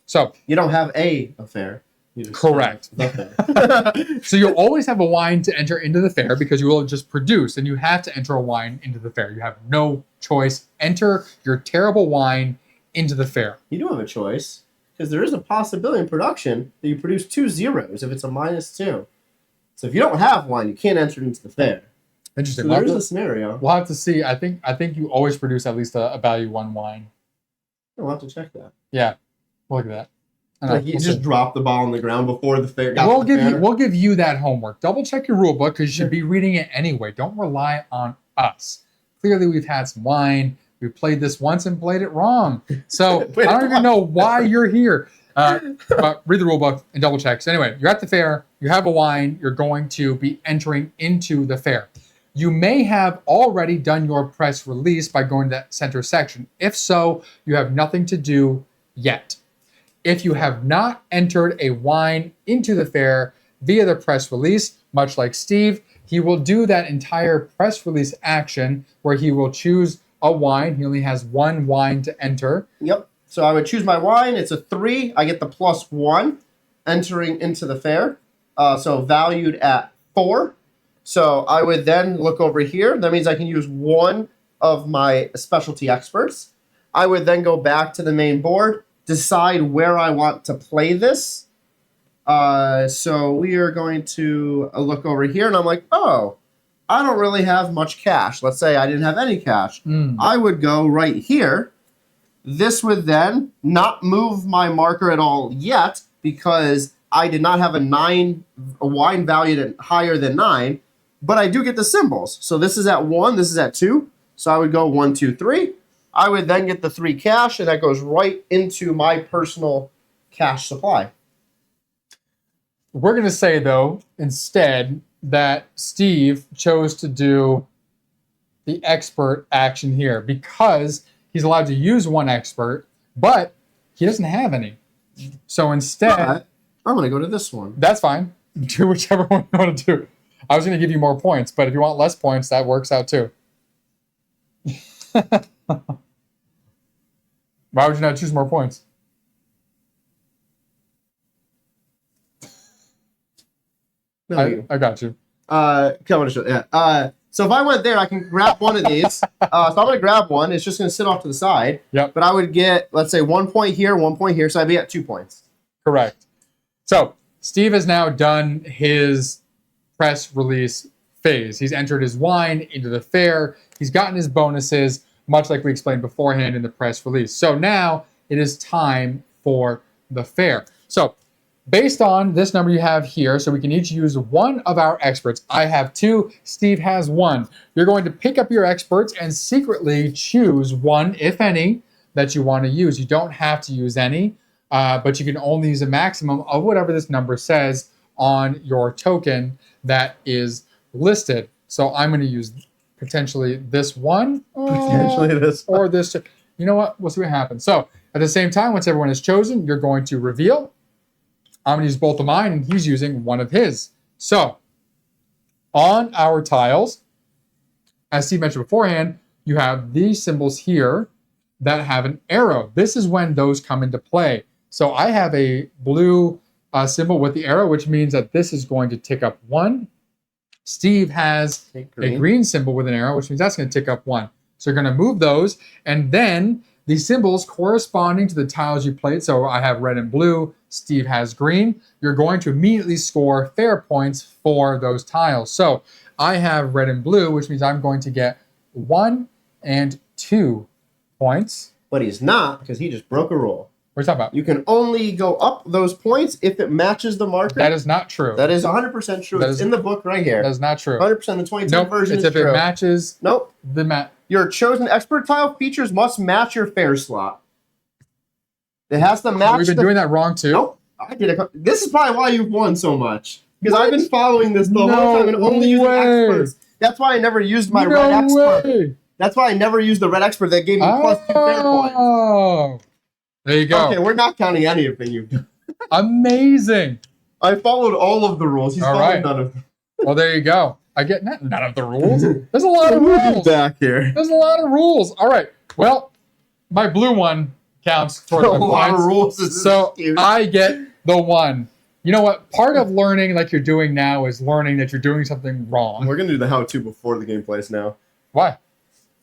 So You don't have a affair. You just correct. the fair. So you'll always have a wine to enter into the fair because you will just produce, and you have to enter a wine into the fair. You have no choice. Enter your terrible wine into the fair. You do have a choice, because there is a possibility in production that you produce 2 zeros if it's a -2. So if you don't have wine, you can't enter into the fair. Interesting. So there's a scenario. We'll have to see. I think you always produce at least a value 1 wine. We'll have to check that. Yeah, look at that. Like you just dropped the ball on the ground before the fair got We'll give you that homework. Double check your rule book because you should be reading it anyway. Don't rely on us. Clearly, we've had some wine. We played this once and played it wrong. So I don't even know why you're here. But read the rule book and double check. So anyway, you're at the fair. You have a wine. You're going to be entering into the fair. You may have already done your press release by going to that center section. If so, you have nothing to do yet. If you have not entered a wine into the fair via the press release, much like Steve, he will do that entire press release action where he will choose a wine. He only has 1 wine to enter. Yep. So I would choose my wine. It's a 3. I get the +1 entering into the fair. So valued at 4. So I would then look over here. That means I can use 1 of my specialty experts. I would then go back to the main board, decide where I want to play this. So we are going to look over here, and I'm like, oh, I don't really have much cash. Let's say I didn't have any cash. I would go right here. This would then not move my marker at all yet because I did not have a wine valued at higher than 9, but I do get the symbols. So this is at 1, this is at 2. So I would go 1, 2, 3. I would then get the 3 cash, and that goes right into my personal cash supply. We're going to say, though, instead, that Steve chose to do the expert action here because he's allowed to use 1 expert, but he doesn't have any. So instead... I'm going to go to this one. That's fine. Do whichever one you want to do. I was going to give you more points, but if you want less points, that works out too. Why would you not choose more points? No, I got you. Come on, yeah. So if I went there, I can grab one of these. So I'm going to grab one. It's just going to sit off to the side. Yep. But I would get, let's say, 1 point here, 1 point here. So I'd be at 2 points. Correct. So Steve has now done his press release phase. He's entered his wine into the fair. He's gotten his bonuses, much like we explained beforehand in the press release. So now it is time for the fair. So based on this number you have here, so we can each use 1 of our experts. I have 2. Steve has 1. You're going to pick up your experts and secretly choose 1, if any, that you want to use. You don't have to use any, but you can only use a maximum of whatever this number says on your token that is listed. So I'm going to use potentially this one, Potentially this or this. You know what? We'll see what happens. So at the same time, once everyone is chosen, you're going to reveal. I'm going to use both of mine, and he's using one of his. So on our tiles, as Steve mentioned beforehand, you have these symbols here that have an arrow. This is when those come into play. So I have a blue symbol with the arrow, which means that this is going to tick up 1. Steve has a green symbol with an arrow, which means that's going to tick up 1. So you're going to move those, and then the symbols corresponding to the tiles you played. So I have red and blue. Steve has green. You're going to immediately score fair points for those tiles. So I have red and blue, which means I'm going to get 1 and 2 points. But he's not, because he just broke a rule. What are you talking about? You can only go up those points if it matches the marker. That is not true. That is 100% true. It's in the book right here. That is not true. 100%. The 2010 version it's is if true. it matches. Nope. Your chosen expert tile features must match your fair slot. It has to match. We've been doing that wrong too. Nope. I did it. This is probably why you've won so much. Because I've been following this the whole time and only using experts. That's why I never used my red expert. That's why I never used the red expert that gave me plus 2 fair points. There you go. Okay, we're not counting anything you've done. Amazing. I followed all of the rules. He's followed none of them. Well, there you go. I get none of the rules. There's a lot of rules. Back here. There's a lot of rules. All right. Well, my blue one counts towards A my lot of points. rules. This is So cute. I get the 1. You know what? Part of learning like you're doing now is learning that you're doing something wrong. We're gonna do the how-to before the game plays now, Why?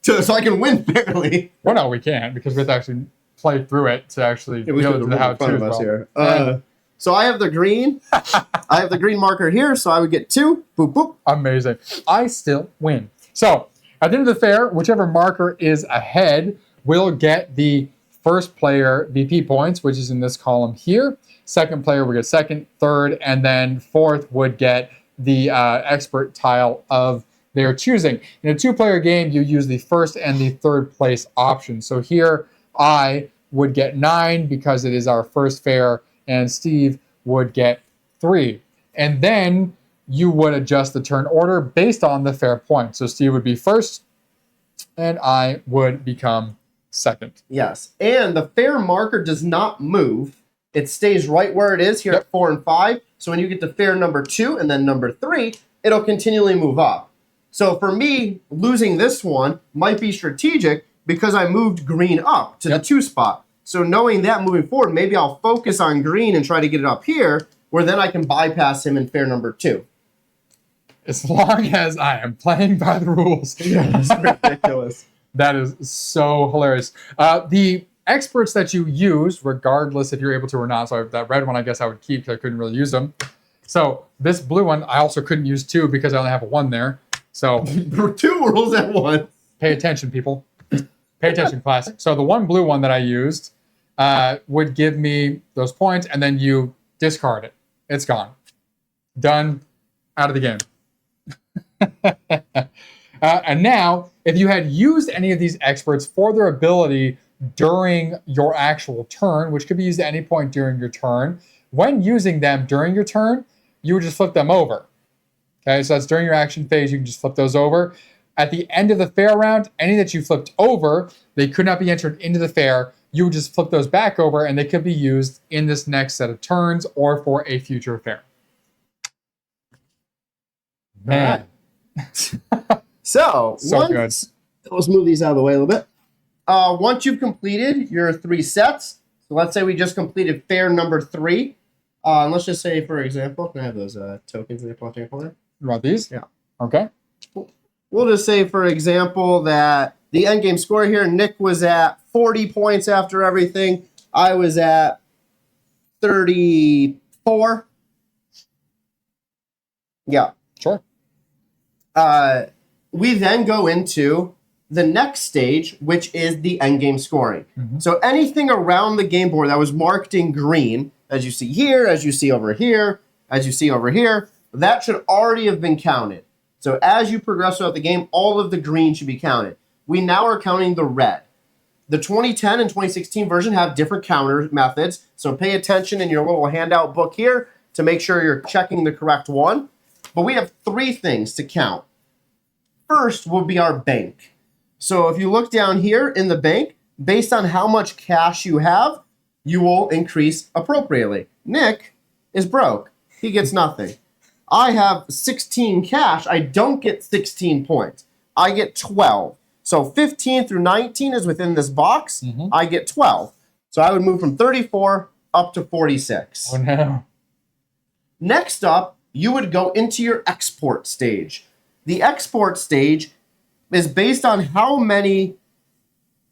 so I can win fairly. Well, no, we can't because we have to actually play through it to actually Yeah, we go should to have the the how front to of as us well. here. So I have the green. I have the green marker here, so I would get 2. Boop boop. Amazing. I still win. So at the end of the fair, whichever marker is ahead will get the first player VP points, which is in this column here. Second player would get second, third, and then fourth would get the expert tile of their choosing. In a 2-player game, you use the first and the third place option. So here I would get 9 because it is our first fair, and Steve would get 3. And then you would adjust the turn order based on the fair point. So Steve would be first, and I would become second. Yes, and the fair marker does not move. It stays right where it is here Yep. at 4 and 5. So when you get to fair number 2 and then number 3, it'll continually move up. So for me, losing this one might be strategic because I moved green up to Yep. the 2 spot. So knowing that moving forward, maybe I'll focus on green and try to get it up here, where then I can bypass him in fair number 2. As long as I am playing by the rules. That's ridiculous. That is so hilarious. The experts that you use, regardless if you're able to or not, so that red one I guess I would keep because I couldn't really use them. So this blue one I also couldn't use 2 because I only have a 1 there. So 2 rules at once. pay attention, people. Pay attention, class. So the 1 blue one that I used would give me those points, and then you discard it. It's gone. Done. Out of the game. And now, if you had used any of these experts for their ability during your actual turn, which could be used at any point during your turn, when using them during your turn, you would just flip them over. Okay, so that's during your action phase, you can just flip those over. At the end of the fair round, any that you flipped over, they could not be entered into the fair. You would just flip those back over, and they could be used in this next set of turns or for a future fair. Man. So So once, let's move these out of the way a little bit. Once you've completed your 3 sets, so let's say we just completed fair number 3. And let's just say, for example, can I have those tokens in the bottom corner? You want these? Yeah. Okay. We'll just say, for example, that the endgame score here, Nick was at 40 points after everything. I was at 34. Yeah. Sure. We then go into the next stage, which is the endgame scoring. Mhm. So anything around the game board that was marked in green, as you see here, as you see over here, as you see over here, that should already have been counted. So as you progress throughout the game, all of the green should be counted. We now are counting the red. The 2010 and 2016 version have different counter methods, so pay attention in your little handout book here to make sure you're checking the correct one. But we have 3 things to count. First will be our bank. So if you look down here in the bank, based on how much cash you have, you will increase appropriately. Nick is broke. He gets nothing. I have 16 cash. I don't get 16 points. I get 12. So 15 through 19 is within this box. Mhm. I get 12. So I would move from 34 up to 46. Oh, no. Next up, you would go into your export stage. The export stage is based on how many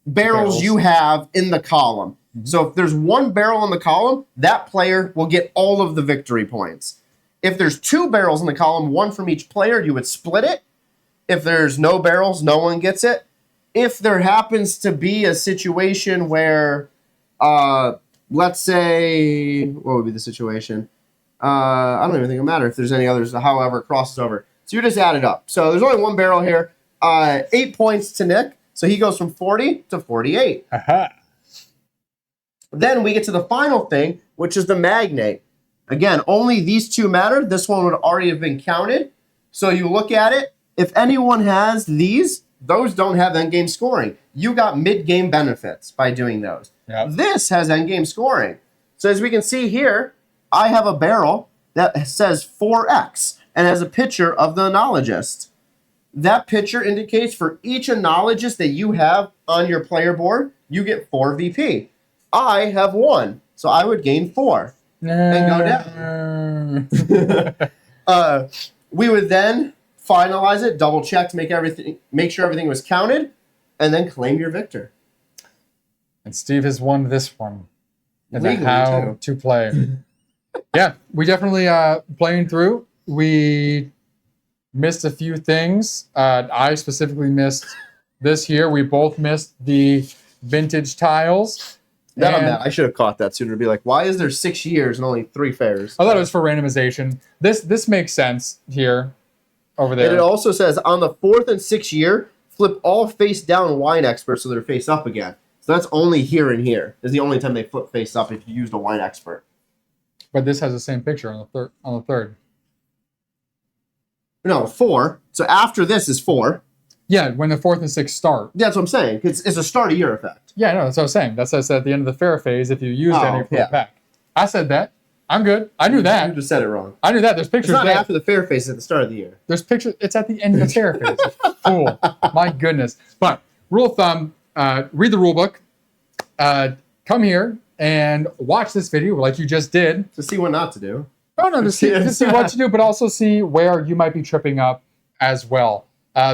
barrels you have in the column. So if there's 1 barrel in the column, that player will get all of the victory points. If there's 2 barrels in the column, 1 from each player, you would split it. If there's no barrels, no one gets it. If there happens to be a situation where, let's say, what would be the situation? I don't even think it matters if there's any others, however it crosses over. So you just add it up. So there's only 1 barrel here. 8 points to Nick. So he goes from 40 to 48. Aha. Then we get to the final thing, which is the magnate. Again, only these 2 matter. This one would already have been counted. So you look at it. If anyone has these, those don't have endgame scoring. You got mid-game benefits by doing those. Yep. This has endgame scoring. So as we can see here, I have a barrel that says 4X and has a picture of the enologist. that picture indicates for each knowledges that you have on your player board, you get 4 VP. I have 1, so I would gain 4 and go down. We would then finalize it, double check to make sure everything was counted, and then claim your victor. And Steve has won this one. And Legally, how to play. Yeah, we definitely playing through. We missed a few things. I specifically missed this here. We both missed the vintage tiles. I should have caught that sooner to be like, why is there 6 years and only 3 fairs? I thought it was for randomization. This makes sense here, over there. And it also says on the 4th and 6th year, flip all face down wine experts so they're face up again. So that's only here and here. Is the only time they flip face up if you used a wine expert. But this has the same picture on the third. No, 4. So after this is 4. Yeah, when the 4th and 6th start. That's what I'm saying. It's a start of year effect. Yeah, no, that's what I was saying. That's what I said at the end of the fair phase. If you used any, flip it back. I said that. I'm good. I knew that. You just said it wrong. I knew that. There's pictures. It's not after the fair phase. It's at the start of the year. There's pictures. It's at the end of the fair phase. Fool. My goodness. But rule of thumb: read the rule book. Come here and watch this video like you just did. To see what not to do. Oh no, to see what to do, but also see where you might be tripping up as well.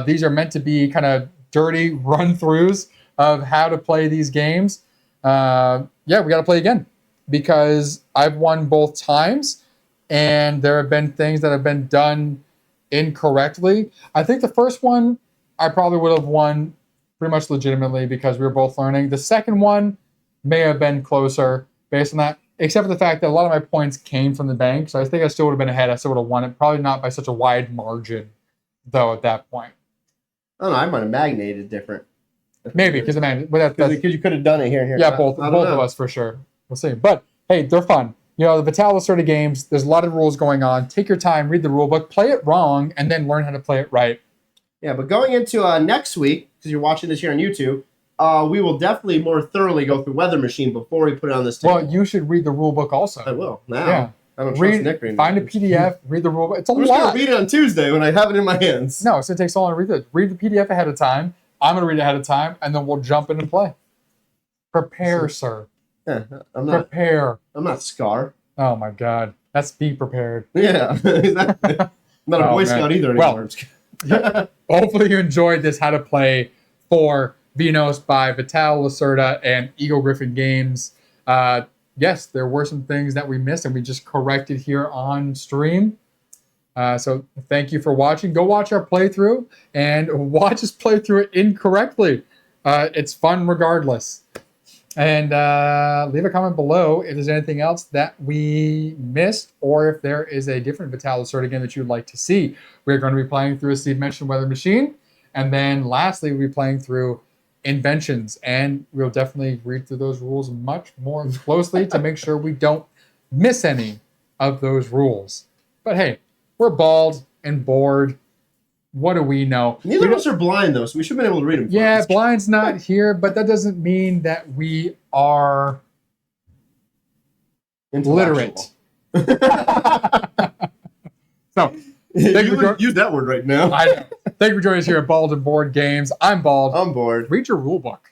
These are meant to be kind of dirty run-throughs of how to play these games. Yeah, we got to play again because I've won both times, and there have been things that have been done incorrectly. I think the first one I probably would have won pretty much legitimately because we were both learning. The second one may have been closer based on that, except for the fact that a lot of my points came from the bank, so I think I still would have been ahead. I still would have won it, probably not by such a wide margin, though, at that point. I don't know. I might have magnated different. Maybe, because you could have done it here and here. Yeah, both of us for sure. We'll see. But, hey, they're fun. You know, the Vital Lacerda games, there's a lot of rules going on. Take your time, read the rule book, play it wrong, and then learn how to play it right. Yeah, but going into next week, because you're watching this here on YouTube, we will definitely more thoroughly go through Weather Machine before we put it on this table. Well, you should read the rule book also. I will. Now. Yeah. I don't trust Nick right now. Find a PDF, read the rule book. It's a lot. I'm just going to read it on Tuesday when I have it in my hands. No, it's going to take so long to read it. Read the PDF ahead of time. I'm going to read it ahead of time, and then we'll jump in and play. Prepare, sir. Yeah, Prepare. I'm not Scar. Oh, my God. That's be prepared. Yeah, exactly. I'm not a Boy Scout either anymore. Well, hopefully you enjoyed this How to Play for Vinhos by Vital Lacerda and Eagle-Gryphon Games. Yes, there were some things that we missed, and we just corrected here on stream. So thank you for watching. Go watch our playthrough, and watch us play through it incorrectly. It's fun regardless. And leave a comment below if there's anything else that we missed, or if there is a different Vital Lacerda game that you'd like to see. We're going to be playing through, as Steve mentioned, Weather Machine. And then lastly, we'll be playing through Inventions, and we'll definitely read through those rules much more closely to make sure we don't miss any of those rules. But hey, we're bald and bored. What do we know? Neither of us are blind, though, so we should have been able to read them. Yeah, first. Blind's not here, but that doesn't mean that we are literate. So, use that word right now. I know. Thank you for joining us here at Bald and Board Games. I'm Bald. I'm Bored. Read your rule book.